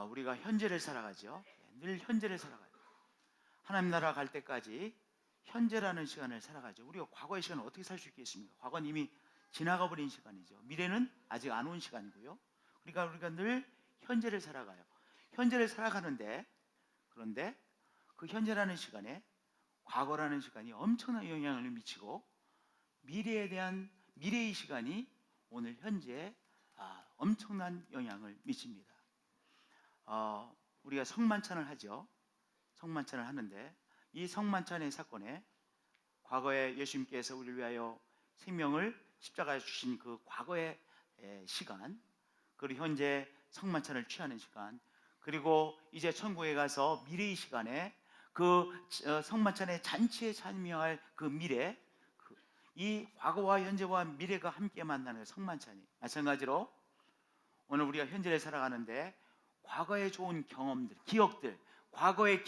우리가 현재를 살아가죠. 늘 현재를 살아가요. 하나님 나라 갈 때까지 현재라는 시간을 살아가죠. 우리가 과거의 시간을 어떻게 살 수 있겠습니까? 과거는 이미 지나가 버린 시간이죠. 미래는 아직 안 온 시간이고요. 그러니까 우리가 늘 현재를 살아가요. 현재를 살아가는데, 그런데 그 현재라는 시간에 과거라는 시간이 엄청난 영향을 미치고, 미래의 시간이 오늘 현재에 엄청난 영향을 미칩니다. 우리가 성만찬을 하죠. 성만찬을 하는데, 이 성만찬의 사건에 과거에 예수님께서 우리를 위하여 생명을 십자가에 주신 그 과거의 시간, 그리고 현재 성만찬을 취하는 시간, 그리고 이제 천국에 가서 미래의 시간에 그 성만찬의 잔치에 참여할 그 미래, 이 과거와 현재와 미래가 함께 만나는 성만찬이, 마찬가지로 오늘 우리가 현재를 살아가는데 과거의 좋은 경험들, 기억들, 과거의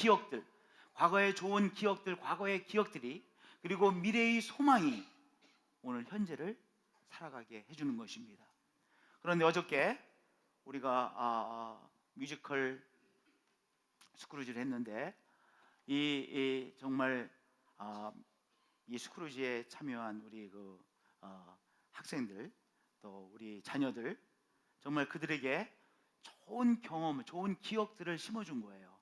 좋은 기억들, 과거의 기억들이, 그리고 미래의 소망이 오늘 현재를 살아가게 해주는 것입니다. 그런데 어저께 우리가 뮤지컬 스크루지를 했는데, 정말 이 스크루지에 참여한 우리 학생들, 또 우리 자녀들, 정말 그들에게 좋은 경험, 좋은 기억들을 심어준 거예요.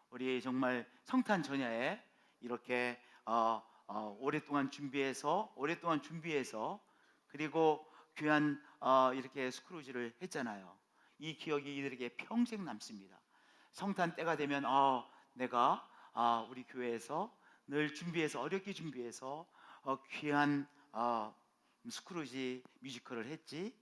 우리 정말 성탄 전야에 이렇게 오랫동안 준비해서 그리고 귀한 이렇게 스크루지를 했잖아요. 이 기억이 이들에게 평생 남습니다. 성탄 때가 되면 내가 우리 교회에서 늘 어렵게 준비해서 귀한 스크루지 뮤지컬을 했지.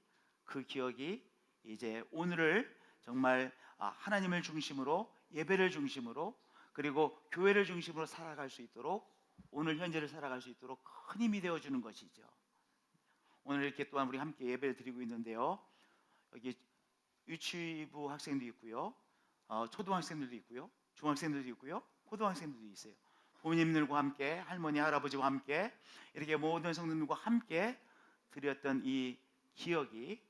그 기억이 이제 오늘을 정말 하나님을 중심으로, 예배를 중심으로, 그리고 교회를 중심으로 살아갈 수 있도록, 오늘 현재를 살아갈 수 있도록 큰 힘이 되어주는 것이죠. 오늘 이렇게 또한 우리 함께 예배를 드리고 있는데요, 여기 유치부 학생도 있고요, 초등학생들도 있고요, 중학생들도 있고요, 고등학생들도 있어요. 부모님들과 함께, 할머니 할아버지와 함께, 이렇게 모든 성도들과 함께 드렸던 이 기억이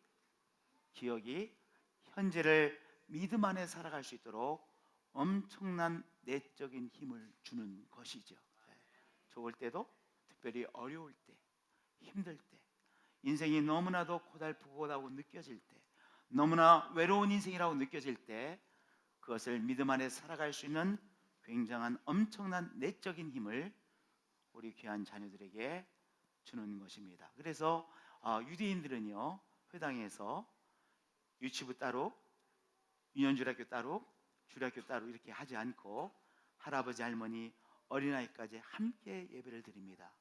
현재를 믿음 안에 살아갈 수 있도록 엄청난 내적인 힘을 주는 것이죠. 좋을 때도, 특별히 어려울 때, 힘들 때, 인생이 너무나도 고달프고하다고 느껴질 때, 너무나 외로운 인생이라고 느껴질 때, 그것을 믿음 안에 살아갈 수 있는 굉장한 엄청난 내적인 힘을 우리 귀한 자녀들에게 주는 것입니다. 그래서 유대인들은요, 회당에서 유치부 따로, 유년주일학교 따로, 주일학교 따로 이렇게 하지 않고 할아버지 할머니 어린아이까지 함께 예배를 드립니다.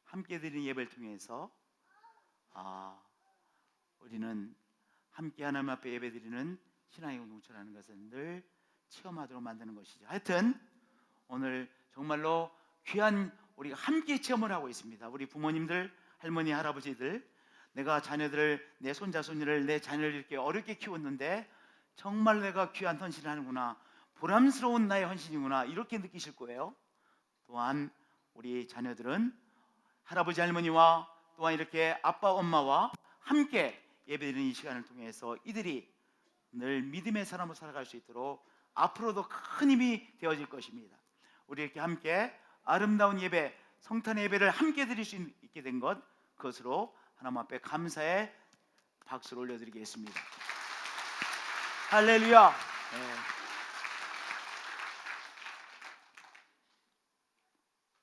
함께 드리는 예배를 통해서 우리는 함께 하나님 앞에 예배 드리는 신앙의 공동체라는 것을 늘 체험하도록 만드는 것이죠. 하여튼 오늘 정말로 귀한, 우리가 함께 체험을 하고 있습니다. 우리 부모님들, 할머니 할아버지들, 내가 자녀들을, 내 손자 손녀를, 내 자녀를 이렇게 어렵게 키웠는데 정말 내가 귀한 헌신을 하는구나, 보람스러운 나의 헌신이구나, 이렇게 느끼실 거예요. 또한 우리 자녀들은 할아버지 할머니와 또한 이렇게 아빠 엄마와 함께 예배드리는 이 시간을 통해서 이들이 늘 믿음의 사람으로 살아갈 수 있도록 앞으로도 큰 힘이 되어질 것입니다. 우리 이렇게 함께 아름다운 예배, 성탄의 예배를 함께 드릴 수 있게 된 것, 그것으로 하나님 앞에 감사의 박수를 올려드리겠습니다. 할렐루야.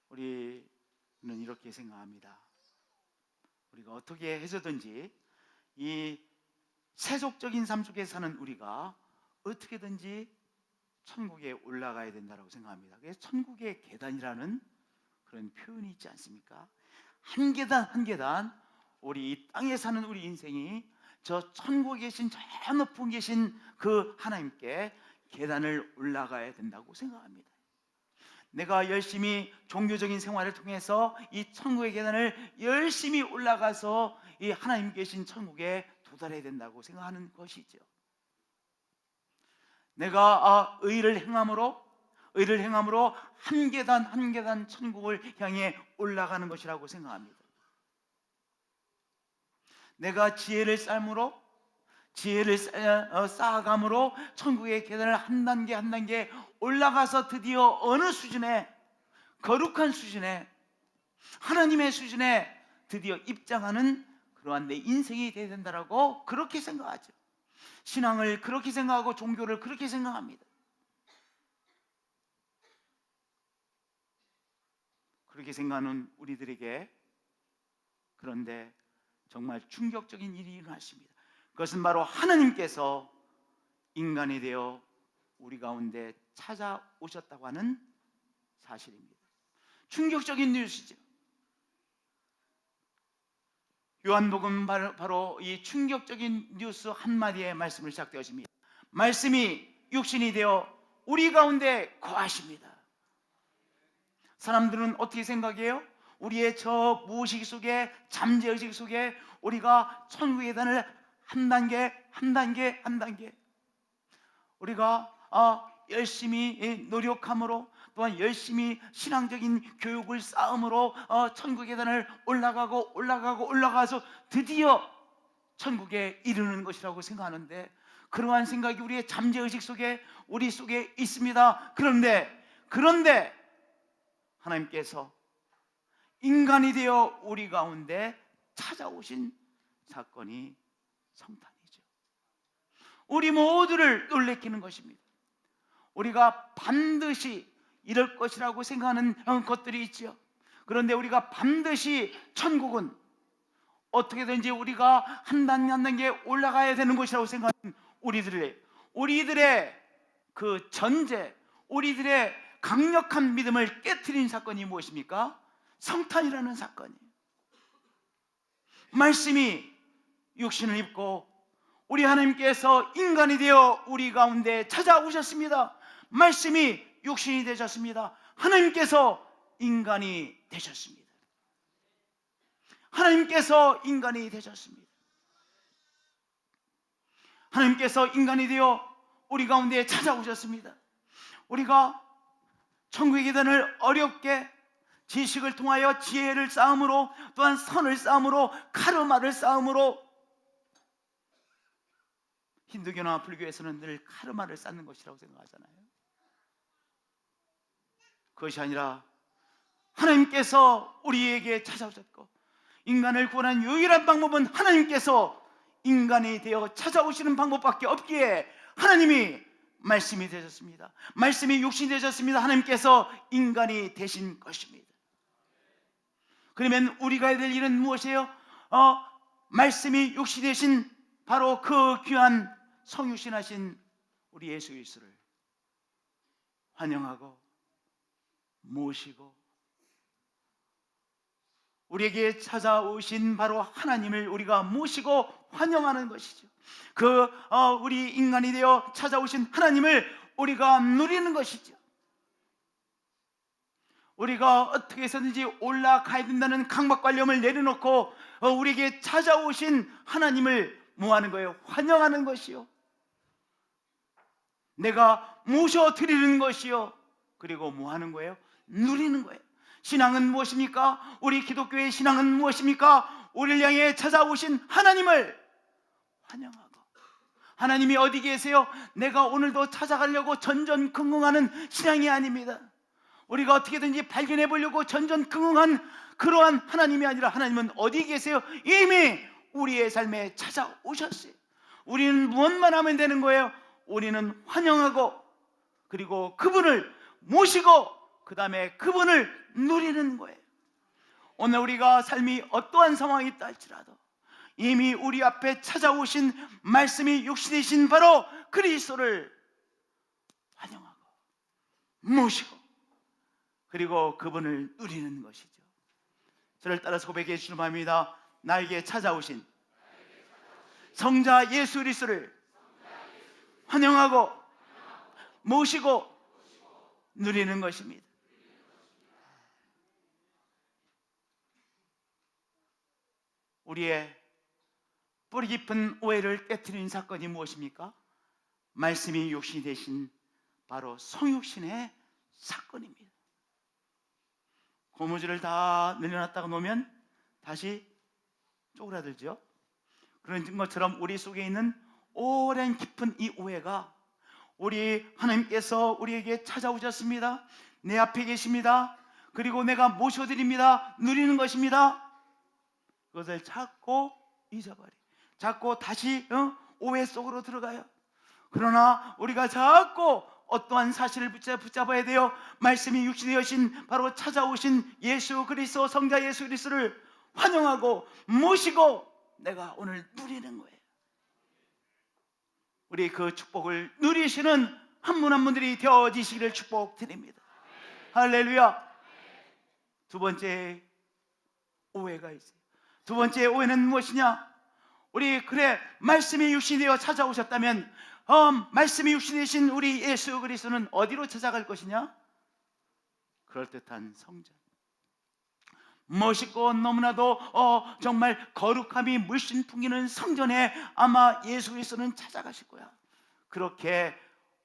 우리는 이렇게 생각합니다. 우리가 어떻게 해서든지 이 세속적인 삶 속에 사는 우리가 어떻게든지 천국에 올라가야 된다고 생각합니다. 그래서 천국의 계단이라는 그런 표현이 있지 않습니까? 한 계단 한 계단, 우리 이 땅에 사는 우리 인생이 저 천국에 계신, 저 높은 계신 그 하나님께 계단을 올라가야 된다고 생각합니다. 내가 열심히 종교적인 생활을 통해서 이 천국의 계단을 열심히 올라가서 이 하나님 계신 천국에 도달해야 된다고 생각하는 것이죠. 내가 의를 행함으로 한 계단 한 계단 천국을 향해 올라가는 것이라고 생각합니다. 내가 지혜를 쌓음으로 지혜를 쌓아감으로 천국의 계단을 한 단계 한 단계 올라가서 드디어 어느 수준에, 거룩한 수준에, 하나님의 수준에 드디어 입장하는 그러한 내 인생이 되어야 된다라고 그렇게 생각하죠. 신앙을 그렇게 생각하고 종교를 그렇게 생각합니다. 그렇게 생각하는 우리들에게 그런데 정말 충격적인 일이 일어났습니다. 그것은 바로 하나님께서 인간이 되어 우리 가운데 찾아오셨다고 하는 사실입니다. 충격적인 뉴스죠. 요한복음 바로 이 충격적인 뉴스 한마디의 말씀을 시작되어집니다. 말씀이 육신이 되어 우리 가운데 거하십니다. 사람들은 어떻게 생각해요? 우리의 저 무의식 속에, 잠재의식 속에 우리가 천국의 계단을 한 단계 한 단계 한 단계 우리가 열심히 노력함으로, 또한 열심히 신앙적인 교육을 쌓음으로 천국의 계단을 올라가서 드디어 천국에 이르는 것이라고 생각하는데, 그러한 생각이 우리의 잠재의식 속에, 우리 속에 있습니다. 그런데 하나님께서 인간이 되어 우리 가운데 찾아오신 사건이 성탄이죠. 우리 모두를 놀래키는 것입니다. 우리가 반드시 이럴 것이라고 생각하는 것들이 있죠. 그런데 우리가 반드시 천국은 어떻게든지 우리가 한 단계 한 단계 올라가야 되는 것이라고 생각하는 우리들의 그 전제, 우리들의 강력한 믿음을 깨트린 사건이 무엇입니까? 성탄이라는 사건이에요. 말씀이 육신을 입고 우리 하나님께서 인간이 되어 우리 가운데 찾아오셨습니다. 말씀이 육신이 되셨습니다. 하나님께서 인간이 되셨습니다. 하나님께서 인간이 되셨습니다. 하나님께서 인간이 되어 우리 가운데 찾아오셨습니다. 우리가 천국의 계단을 어렵게 지식을 통하여 지혜를 쌓음으로, 또한 선을 쌓음으로, 카르마를 쌓음으로, 힌두교나 불교에서는 늘 카르마를 쌓는 것이라고 생각하잖아요. 그것이 아니라 하나님께서 우리에게 찾아오셨고, 인간을 구원하는 유일한 방법은 하나님께서 인간이 되어 찾아오시는 방법밖에 없기에 하나님이 말씀이 되셨습니다. 말씀이 육신이 되셨습니다. 하나님께서 인간이 되신 것입니다. 그러면 우리가 해야 될 일은 무엇이에요? 말씀이 육신이 되신 바로 그 귀한 성육신하신 우리 예수 그리스도를 환영하고 모시고, 우리에게 찾아오신 바로 하나님을 우리가 모시고 환영하는 것이죠. 우리 인간이 되어 찾아오신 하나님을 우리가 누리는 것이죠. 우리가 어떻게 해서든지 올라가야 된다는 강박관념을 내려놓고 우리에게 찾아오신 하나님을 뭐하는 거예요? 환영하는 것이요, 내가 모셔드리는 것이요, 그리고 뭐하는 거예요? 누리는 거예요. 신앙은 무엇입니까? 우리 기독교의 신앙은 무엇입니까? 우리를 향해 찾아오신 하나님을 환영하고, 하나님이 어디 계세요? 내가 오늘도 찾아가려고 전전긍긍하는 신앙이 아닙니다. 우리가 어떻게든지 발견해 보려고 전전긍긍한 그러한 하나님이 아니라, 하나님은 어디 계세요? 이미 우리의 삶에 찾아오셨어요. 우리는 무엇만 하면 되는 거예요? 우리는 환영하고, 그리고 그분을 모시고, 그 다음에 그분을 누리는 거예요. 오늘 우리가 삶이 어떠한 상황이 있다 할지라도 이미 우리 앞에 찾아오신 말씀이 육신이신 바로 그리스도를 환영하고 모시고, 그리고 그분을 누리는 것이죠. 저를 따라서 고백해 주시는 바입니다. 나에게 찾아오신 성자 예수 그리스도를 환영하고 모시고 누리는 것입니다. 우리의 뿌리 깊은 오해를 깨트린 사건이 무엇입니까? 말씀이 육신이 되신 바로 성육신의 사건입니다. 고무줄을 다 늘려놨다가 놓으면 다시 쪼그라들죠. 그런 것처럼 우리 속에 있는 오랜 깊은 이 오해가 우리 하나님께서 우리에게 찾아오셨습니다. 내 앞에 계십니다. 그리고 내가 모셔드립니다. 누리는 것입니다. 그것을 자꾸 잊어버려. 자꾸 다시 오해 속으로 들어가요. 그러나 우리가 자꾸 어떠한 사실을 붙잡아야 돼요. 말씀이 육신이 되신 바로 찾아오신 예수 그리스도, 성자 예수 그리스도를 환영하고 모시고 내가 오늘 누리는 거예요. 우리 그 축복을 누리시는 한 분 한 분들이 되어지시기를 축복드립니다. 할렐루야. 두 번째 오해가 있어요. 두 번째 오해는 무엇이냐? 우리 그래 말씀이 육신이 되어 찾아오셨다면 말씀이 육신이 되신 우리 예수 그리스도는 어디로 찾아갈 것이냐? 그럴듯한 성전, 멋있고 너무나도 정말 거룩함이 물씬 풍기는 성전에 아마 예수 그리스도는 찾아가실 거야. 그렇게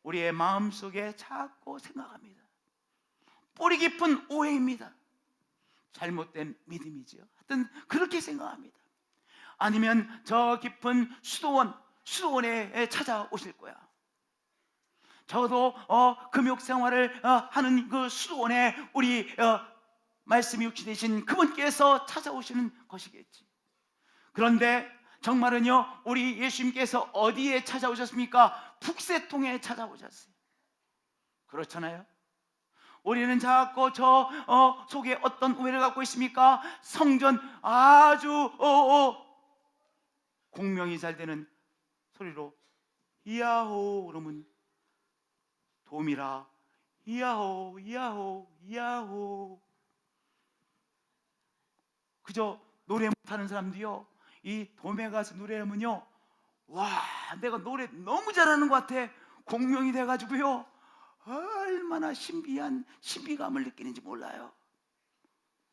우리의 마음속에 자꾸 생각합니다. 뿌리 깊은 오해입니다. 잘못된 믿음이지요. 하여튼 그렇게 생각합니다. 아니면 저 깊은 수도원에 찾아오실 거야. 저도 금욕 생활을 하는 그 수도원에 우리 말씀이 육신 되신 그분께서 찾아오시는 것이겠지. 그런데 정말은요, 우리 예수님께서 어디에 찾아오셨습니까? 북새통에 찾아오셨어요. 그렇잖아요. 우리는 자꾸 저 속에 어떤 오해를 갖고 있습니까? 성전 아주 공명이 잘 되는 소리로 이야호 그러면 돔이라 이야호 이야호 이야호. 그저 노래 못하는 사람도요, 이 돔에 가서 노래하면요, 와, 내가 노래 너무 잘하는 것 같아. 공명이 돼가지고요, 얼마나 신비한 신비감을 느끼는지 몰라요.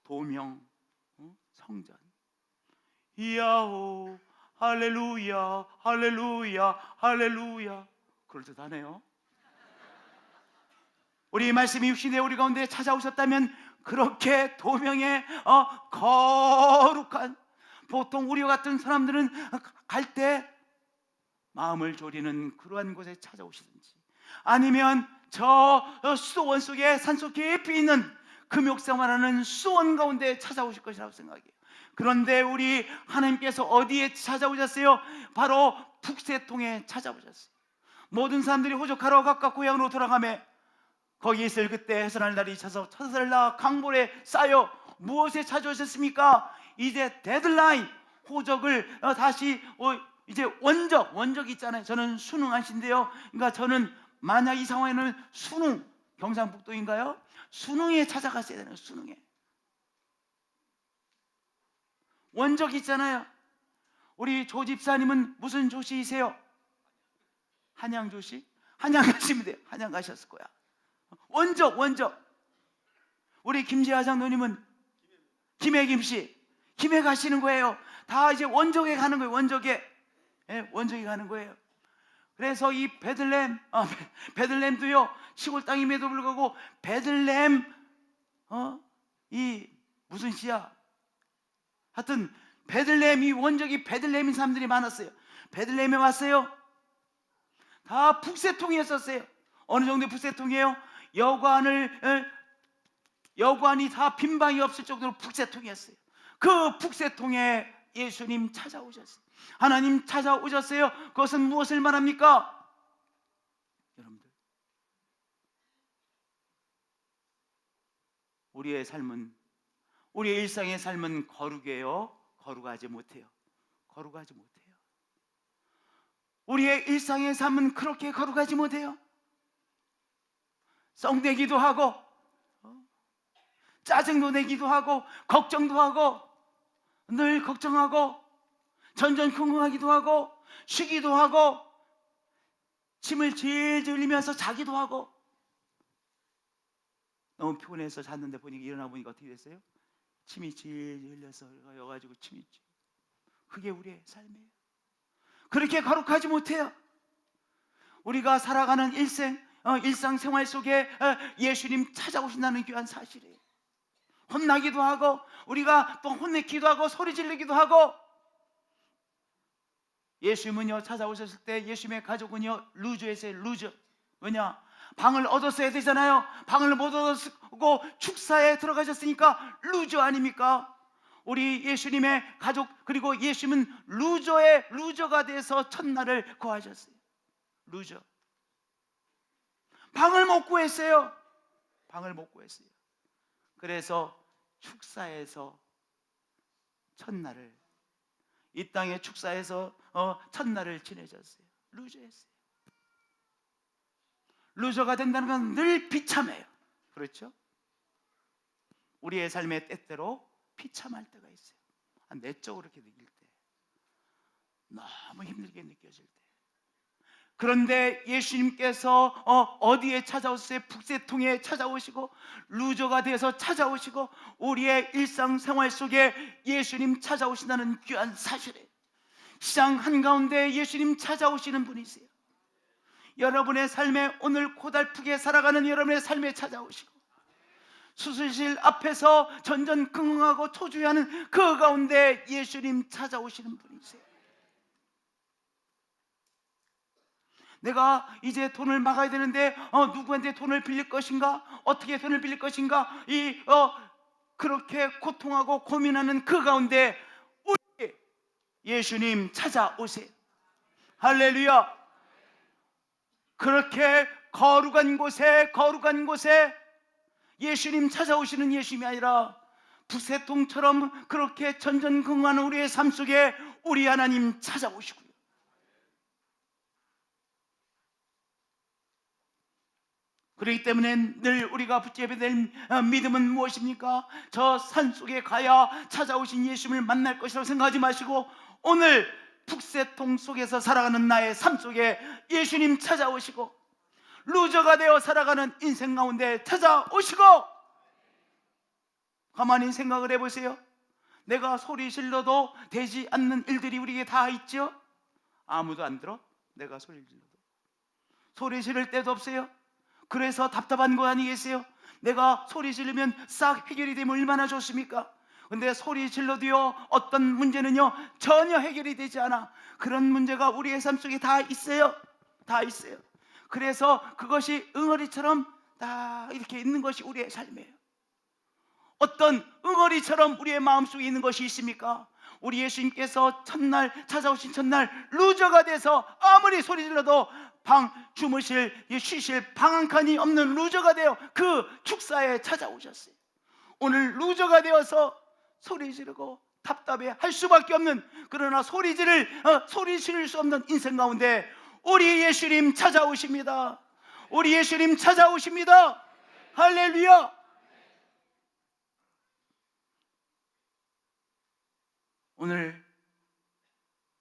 도명, 성전, 이야호 할렐루야 할렐루야 할렐루야. 그럴듯하네요. 우리 말씀이 육신의 우리 가운데 찾아오셨다면 그렇게 도명의 거룩한, 보통 우리 같은 사람들은 갈 때 마음을 졸이는 그러한 곳에 찾아오시든지, 아니면 저 수도원 속에 산속 깊이 있는 금욕생활하는 수도원 가운데 찾아오실 것이라고 생각해요. 그런데 우리 하나님께서 어디에 찾아오셨어요? 바로 북새통에 찾아오셨어요. 모든 사람들이 호적하러 각각 고향으로 돌아가며 거기 있을 그때 해산할 날이 차서 첫설나 강볼에 쌓여 무엇에 찾아오셨습니까? 이제 데드라인, 호적을 다시 이제 원적 있잖아요. 저는 수능하신데요. 그러니까 저는 만약 이 상황에는 수능, 경상북도인가요? 수능에 찾아갔어야 되는, 수능에 원적 있잖아요. 우리 조 집사님은 무슨 조씨이세요? 한양 조씨? 한양 가시면 돼요. 한양 가셨을 거야. 원적. 우리 김재하 장로님은 김혜김씨, 김해 가시는 거예요. 다 이제 원적에 가는 거예요. 원적에 가는 거예요. 그래서 이 베들렘도요, 시골 땅임에도 불구하고 베들렘 이 무슨 시야? 하여튼 베들렘, 이 원적이 베들렘인 사람들이 많았어요. 베들렘에 왔어요. 다 북새통이었었어요. 어느 정도의 북새통이에요? 여관이 다 빈방이 없을 정도로 북새통이었어요. 그 북새통에 예수님 찾아오셨어요. 하나님 찾아오셨어요. 그것은 무엇을 말합니까? 여러분들, 우리의 삶은, 우리의 일상의 삶은 거룩해요? 거룩하지 못해요? 거룩하지 못해요. 우리의 일상의 삶은 그렇게 거룩하지 못해요. 썽내기도 하고, 짜증도 내기도 하고, 걱정도 하고, 늘 걱정하고, 전전긍긍하기도 하고, 쉬기도 하고, 침을 질질 흘리면서 자기도 하고. 너무 피곤해서 잤는데 일어나 보니까 어떻게 됐어요? 침이 질질 흘려서 여가지고 침이. 그게 우리의 삶이에요. 그렇게 거룩하지 못해요. 우리가 살아가는 일상생활 속에 예수님 찾아오신다는 귀한 사실이에요. 혼나기도 하고, 우리가 또 혼내기도 하고, 소리 지르기도 하고, 예수님은요 찾아오셨을 때 예수님의 가족은요 루저였어요. 루저. 왜냐? 방을 얻었어야 되잖아요. 방을 못 얻었고 축사에 들어가셨으니까 루저 아닙니까? 우리 예수님의 가족 그리고 예수님은 루저가 돼서 첫날을 거하셨어요. 루저. 방을 못 구했어요. 방을 못 구했어요. 그래서 축사에서 첫날을 이 땅의 축사에서 첫날을 지내셨어요. 루저였어요. 루저가 된다는 건 늘 비참해요. 그렇죠? 우리의 삶의 때때로 비참할 때가 있어요. 내적으로 이렇게 느낄 때, 너무 힘들게 느껴질 때. 그런데 예수님께서 어디에 찾아오셨어요? 북새통에 찾아오시고 루저가 되어서 찾아오시고 우리의 일상생활 속에 예수님 찾아오신다는 귀한 사실이에요. 시장 한가운데 예수님 찾아오시는 분이세요. 여러분의 삶에 오늘 고달프게 살아가는 여러분의 삶에 찾아오시고 수술실 앞에서 전전긍긍하고 초조해하는 그 가운데 예수님 찾아오시는 분이세요. 내가 이제 돈을 막아야 되는데 누구한테 돈을 빌릴 것인가? 어떻게 돈을 빌릴 것인가? 그렇게 고통하고 고민하는 그 가운데 우리 예수님 찾아오세요. 할렐루야. 그렇게 거룩한 곳에 예수님 찾아오시는 예수님이 아니라 북새통처럼 그렇게 전전긍긍하는 우리의 삶 속에 우리 하나님 찾아오시고요. 그렇기 때문에 늘 우리가 붙잡아야 될 믿음은 무엇입니까? 저 산속에 가야 찾아오신 예수님을 만날 것이라고 생각하지 마시고 오늘 북새통 속에서 살아가는 나의 삶 속에 예수님 찾아오시고 루저가 되어 살아가는 인생 가운데 찾아오시고 가만히 생각을 해보세요. 내가 소리 질러도 되지 않는 일들이 우리에게 다 있죠? 아무도 안 들어? 내가 소리 질러도 소리 지를 때도 없어요. 그래서 답답한 거 아니겠어요? 내가 소리 지르면 싹 해결이 되면 얼마나 좋습니까? 근데 소리 질러도요 어떤 문제는요 전혀 해결이 되지 않아. 그런 문제가 우리의 삶 속에 다 있어요. 다 있어요. 그래서 그것이 응어리처럼 다 이렇게 있는 것이 우리의 삶이에요. 어떤 응어리처럼 우리의 마음속에 있는 것이 있습니까? 우리 예수님께서 찾아오신 첫날 루저가 돼서 아무리 소리 질러도 쉬실 방 한 칸이 없는 루저가 되어 그 축사에 찾아오셨어요. 오늘 루저가 되어서 소리 지르고 답답해 할 수밖에 없는, 그러나 소리 지를 수 없는 인생 가운데 우리 예수님 찾아오십니다. 우리 예수님 찾아오십니다. 할렐루야. 오늘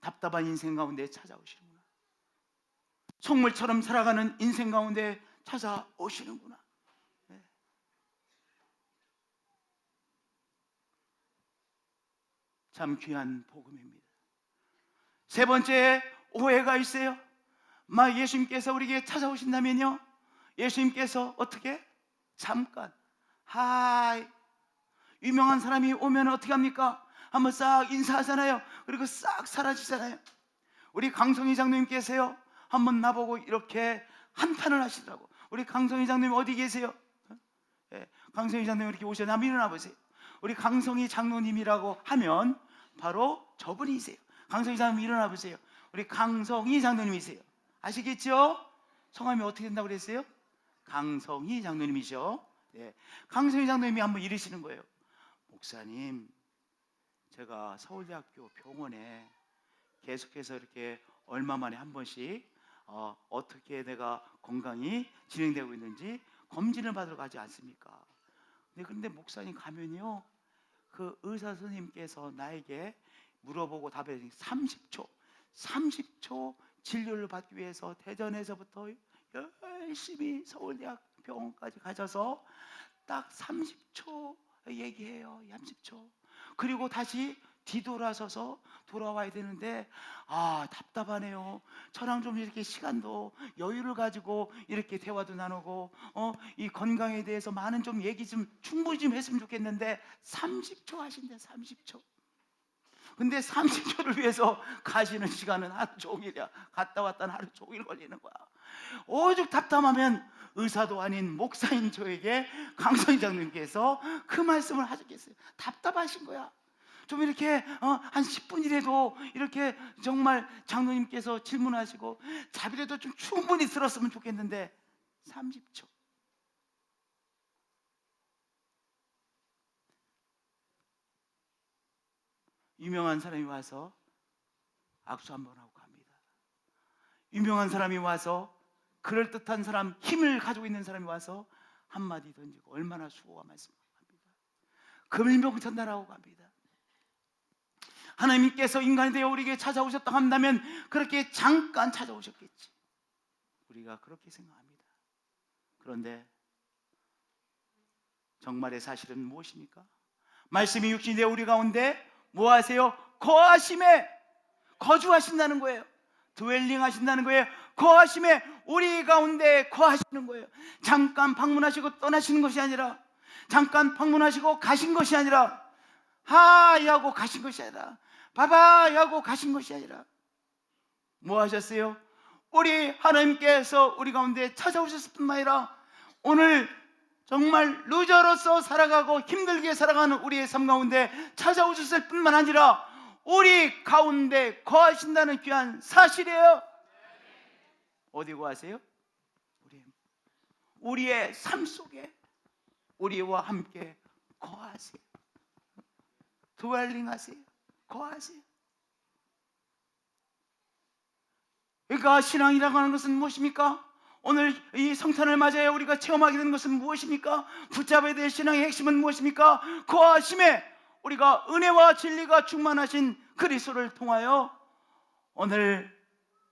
답답한 인생 가운데 찾아오시는구나. 속물처럼 살아가는 인생 가운데 찾아오시는구나. 네. 참 귀한 복음입니다. 세 번째 오해가 있어요. 예수님께서 우리에게 찾아오신다면요, 예수님께서 어떻게? 잠깐 유명한 사람이 오면 어떻게 합니까? 한번 싹 인사하잖아요. 그리고 싹 사라지잖아요. 우리 강성희 장로님께서요 한번 나보고 이렇게 한탄을 하시더라고. 우리 강성희 장로님 어디 계세요? 강성희 장로님 이렇게 오셔서 한번 일어나 보세요. 우리 강성희 장로님이라고 하면 바로 저분이세요. 강성희 장로님 일어나 보세요. 우리 강성희 장로님이세요. 아시겠죠? 성함이 어떻게 된다고 그랬어요? 강성희 장로님이죠. 강성희 장로님이 한번 이러시는 거예요. 목사님, 제가 서울대학교 병원에 계속해서 이렇게 얼마 만에 한 번씩 어떻게 내가 건강이 진행되고 있는지 검진을 받으러 가지 않습니까? 근데 목사님 가면요, 그 의사 선생님께서 나에게 물어보고 답해 30초 진료를 받기 위해서 대전에서부터 열심히 서울대학 병원까지 가셔서 딱 30초 얘기해요. 30초. 그리고 다시 뒤돌아서서 돌아와야 되는데 답답하네요. 저랑 좀 이렇게 시간도 여유를 가지고 이렇게 대화도 나누고 이 건강에 대해서 많은 좀 얘기 좀 충분히 좀 했으면 좋겠는데 30초 하신대. 30초. 근데 30초를 위해서 가시는 시간은 하루 종일이야. 갔다 왔다는 하루 종일 걸리는 거야. 오죽 답답하면 의사도 아닌 목사인 저에게 강선희 장로님께서 그 말씀을 하셨겠어요. 답답하신 거야. 좀 이렇게 한 10분이라도 이렇게 정말 장로님께서 질문하시고 자비라도 좀 충분히 들었으면 좋겠는데 30초. 유명한 사람이 와서 악수 한번 하고 갑니다. 유명한 사람이 와서, 그럴듯한 사람, 힘을 가지고 있는 사람이 와서 한마디 던지고 얼마나 수고가 많습니까? 금일병 전달하고 갑니다. 하나님께서 인간이 되어 우리에게 찾아오셨다 한다면 그렇게 잠깐 찾아오셨겠지, 우리가 그렇게 생각합니다. 그런데 정말의 사실은 무엇입니까? 말씀이 육신이 되어 우리 가운데 뭐 하세요? 거하심에, 거주하신다는 거예요. 드웰링 하신다는 거예요. 거하심에, 우리 가운데 거하시는 거예요. 잠깐 방문하시고 떠나시는 것이 아니라, 잠깐 방문하시고 가신 것이 아니라, 하이 하고 가신 것이 아니라, 바바이 하고 가신 것이 아니라 뭐 하셨어요? 우리 하나님께서 우리 가운데 찾아오셨을 뿐만 아니라 오늘 정말 루저로서 살아가고 힘들게 살아가는 우리의 삶 가운데 찾아오셨을 뿐만 아니라 우리 가운데 거하신다는 귀한 사실이에요. 어디 거하세요? 우리의 삶 속에 우리와 함께 거하세요. 드웰링 하세요. 거하세요. 그러니까 신앙이라고 하는 것은 무엇입니까? 오늘 이 성탄을 맞이해 우리가 체험하게 되는 것은 무엇입니까? 붙잡아야 될 신앙의 핵심은 무엇입니까? 거하심에 우리가 은혜와 진리가 충만하신 그리스도를 통하여 오늘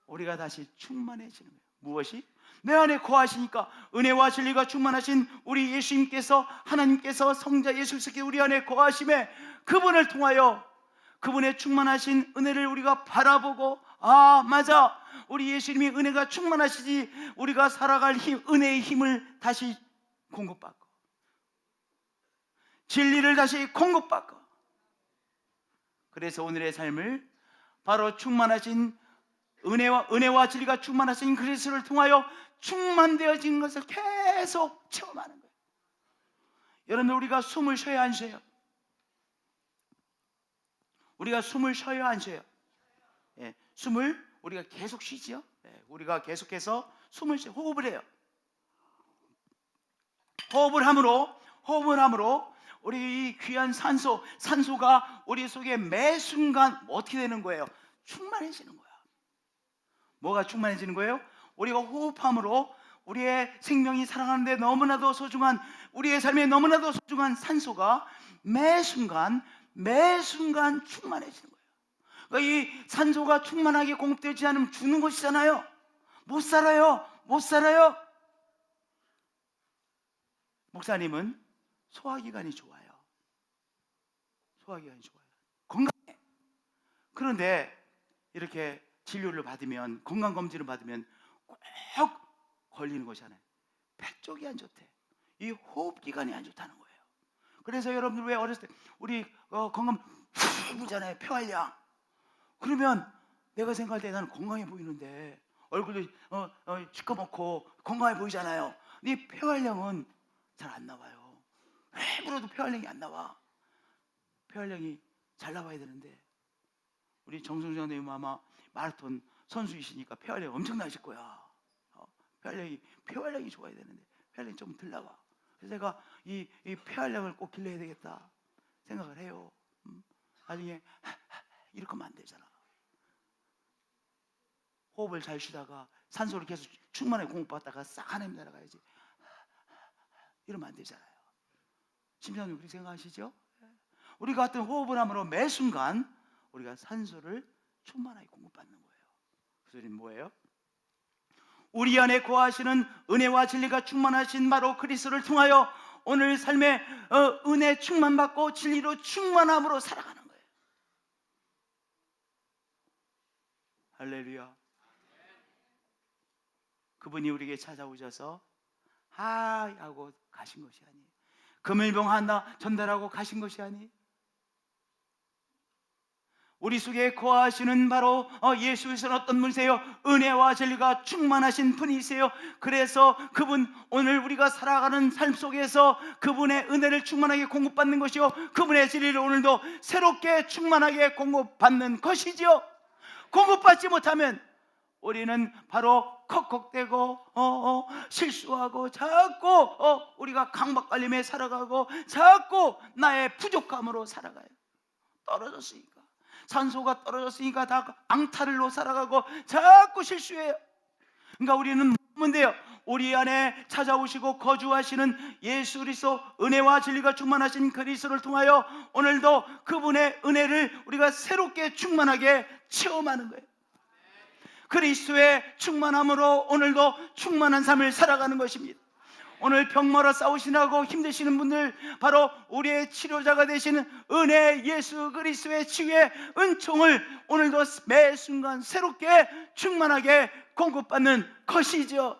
우리가 다시 충만해지는 거예요. 무엇이? 내 안에 거하시니까, 은혜와 진리가 충만하신 우리 예수님께서, 하나님께서 성자 예수 그리스도께서 우리 안에 거하심에 그분을 통하여 그분의 충만하신 은혜를 우리가 바라보고, 아 맞아, 우리 예수님이 은혜가 충만하시지, 우리가 살아갈 힘, 은혜의 힘을 다시 공급받고 진리를 다시 공급받고, 그래서 오늘의 삶을 바로 충만하신 은혜와 진리가 충만하신 그리스도를 통하여 충만되어진 것을 계속 체험하는 거예요. 여러분, 우리가 숨을 쉬어야 안 쉬어요? 우리가 숨을 쉬어야 안 쉬어요? 예, 숨을 우리가 계속 쉬지요. 예, 우리가 계속해서 숨을 쉬어 호흡을 해요. 호흡을 함으로 우리 이 귀한 산소가 우리 속에 매 순간 어떻게 되는 거예요? 충만해지는 거야. 뭐가 충만해지는 거예요? 우리가 호흡함으로 우리의 생명이 살아가는데 너무나도 소중한, 우리의 삶에 너무나도 소중한 산소가 매 순간 충만해지는 거예요. 그러니까 이 산소가 충만하게 공급되지 않으면 죽는 것이잖아요. 못 살아요. 목사님은 소화기관이 좋아요. 건강해. 그런데 이렇게 진료를 받으면, 건강검진을 받으면 꼭 걸리는 것이잖아요. 폐 쪽이 안 좋대. 이 호흡기관이 안 좋다는 거예요. 그래서 여러분들 왜 어렸을 때 우리 건강 훅 부잖아요. 폐활량. 그러면 내가 생각할 때 나는 건강해 보이는데 얼굴도 시커멓고 건강해 보이잖아요. 근데 폐활량은 잘 안 나와요. 왜 물어도 폐활량이 안 나와. 폐활량이 잘 나와야 되는데, 우리 정성장 대님 아마 마라톤 선수이시니까 폐활량 엄청 나실 거야. 폐활량이 좋아야 되는데 폐활량이 좀 덜 나와. 그래서 제가 이 폐활량을 꼭 길러야 되겠다 생각을 해요. 나중에 이렇게 하면 안 되잖아. 호흡을 잘 쉬다가 산소를 계속 충만하게 공급받다가 싹 하나님 나라 가야지. 이러면 안 되잖아요. 심장님 그렇게 생각하시죠? 우리가 어떤 호흡을 함으로 매 순간 우리가 산소를 충만하게 공급받는 거예요. 그 소리는 뭐예요? 우리 안에 거하시는 은혜와 진리가 충만하신 바로 그리스도를 통하여 오늘 삶에 은혜 충만받고 진리로 충만함으로 살아가는 거예요. 할렐루야. 그분이 우리에게 찾아오셔서 하이 하고 가신 것이 아니에요. 금일봉 하나 전달하고 가신 것이 아니에요. 우리 속에 거하시는 바로 예수께서는 어떤 분이세요? 은혜와 진리가 충만하신 분이세요. 그래서 그분, 오늘 우리가 살아가는 삶 속에서 그분의 은혜를 충만하게 공급받는 것이요, 그분의 진리를 오늘도 새롭게 충만하게 공급받는 것이죠. 공급받지 못하면 우리는 바로 컥컥대고 실수하고 자꾸 우리가 강박관념에 살아가고 자꾸 나의 부족함으로 살아가요. 떨어졌으니까, 산소가 떨어졌으니까 다 앙탈로 살아가고 자꾸 실수해요. 그러니까 우리는 뭔데요? 우리 안에 찾아오시고 거주하시는 예수 그리스도, 은혜와 진리가 충만하신 그리스도를 통하여 오늘도 그분의 은혜를 우리가 새롭게 충만하게 체험하는 거예요. 그리스도의 충만함으로 오늘도 충만한 삶을 살아가는 것입니다. 오늘 병마로 싸우시라고 힘드시는 분들, 바로 우리의 치료자가 되시는 은혜 예수 그리스도의 치유의 은총을 오늘도 매 순간 새롭게 충만하게 공급받는 것이죠.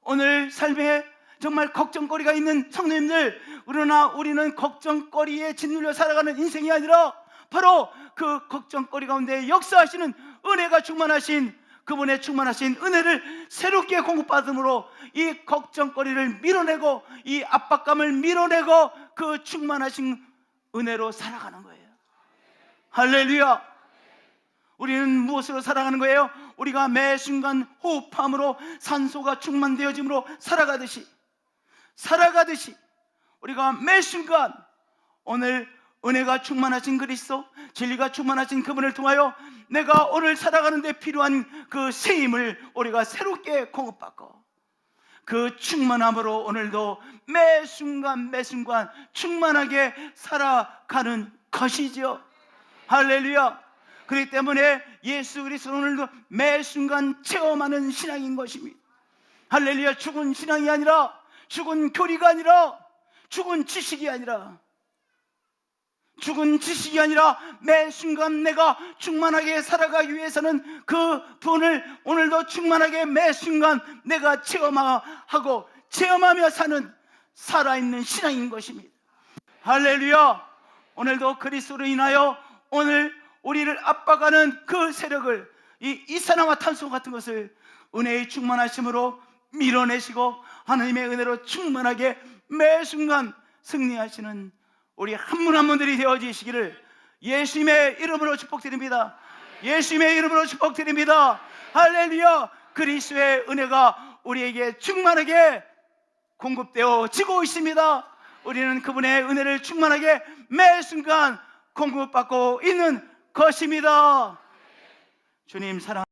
오늘 삶에 정말 걱정거리가 있는 성도님들, 그러나 우리는 걱정거리에 짓눌려 살아가는 인생이 아니라 바로 그 걱정거리 가운데 역사하시는 은혜가 충만하신 그분의 충만하신 은혜를 새롭게 공급받음으로 이 걱정거리를 밀어내고 이 압박감을 밀어내고 그 충만하신 은혜로 살아가는 거예요. 할렐루야. 우리는 무엇으로 살아가는 거예요? 우리가 매 순간 호흡함으로 산소가 충만되어짐으로 살아가듯이 우리가 매 순간 오늘 은혜가 충만하신 그리스도, 진리가 충만하신 그분을 통하여 내가 오늘 살아가는 데 필요한 그 세임을 우리가 새롭게 공급받고 그 충만함으로 오늘도 매 순간 충만하게 살아가는 것이죠. 할렐루야. 그렇기 때문에 예수 그리스도는 오늘도 매 순간 체험하는 신앙인 것입니다. 할렐루야. 죽은 신앙이 아니라, 죽은 교리가 아니라, 죽은 지식이 아니라 매 순간 내가 충만하게 살아가기 위해서는 그 분을 오늘도 충만하게 매 순간 내가 체험하며 사는 살아있는 신앙인 것입니다. 할렐루야. 오늘도 그리스도로 인하여 오늘 우리를 압박하는 그 세력을, 이 이산화와 탄소 같은 것을 은혜의 충만하심으로 밀어내시고 하나님의 은혜로 충만하게 매 순간 승리하시는 우리 한 분 한 분들이 되어지시기를 예수님의 이름으로 축복드립니다. 예수님의 이름으로 축복드립니다. 할렐루야. 그리스도의 은혜가 우리에게 충만하게 공급되어지고 있습니다. 우리는 그분의 은혜를 충만하게 매 순간 공급받고 있는 것입니다. 주님 사랑